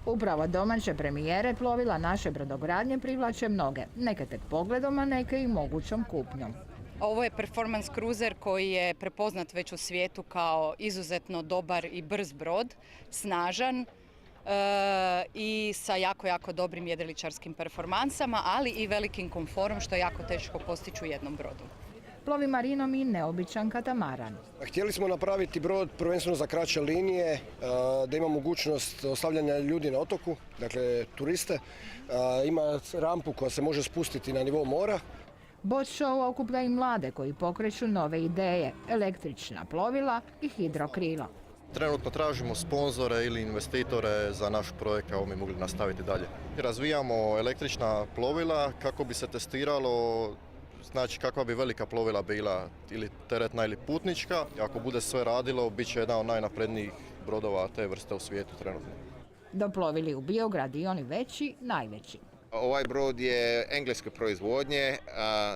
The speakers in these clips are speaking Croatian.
Upravo domaće premijere plovila naše brodogradnje privlače mnoge, neke tek pogledom, a neke i mogućom kupnjom. Ovo je performance cruiser koji je prepoznat već u svijetu kao izuzetno dobar i brz brod, snažan i sa jako dobrim jedriličarskim performansama, ali i velikim komforom što je jako teško postići u jednom brodu. Plovi marinom i neobičan katamaran. Htjeli smo napraviti brod prvenstveno za kraće linije, da ima mogućnost ostavljanja ljudi na otoku, dakle turiste. Ima rampu koja se može spustiti na nivo mora. Boat show okuplja i mlade koji pokreću nove ideje, električna plovila i hidrokrila. Trenutno tražimo sponzore ili investitore za naš projekt kako bi mogli nastaviti dalje. Razvijamo električna plovila kako bi se testiralo, znači kakva bi velika plovila bila, ili teretna ili putnička. Ako bude sve radilo, bit će jedan od najnaprednijih brodova te vrste u svijetu trenutno. Doplovili u Biograd i oni veći, najveći. Ovaj brod je engleske proizvodnje,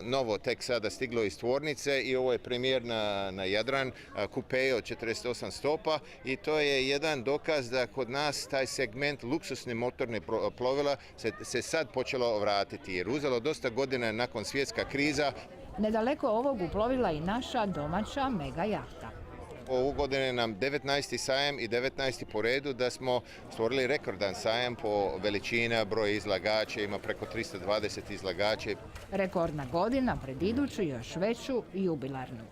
novo tek sada stiglo iz tvornice i ovo je premijer na Jadran, kupe od 48 stopa i to je jedan dokaz da kod nas taj segment luksusne motorne plovila se sad počelo vratiti jer uzelo dosta godina nakon svjetska kriza. Nedaleko ovog uplovila i naša domaća mega jahta. Ovu godine nam 19. sajam i 19. po redu da smo stvorili rekordan sajam po veličina, broj izlagača, ima preko 320 izlagača. Rekordna godina pred iduću još veću jubilarnu.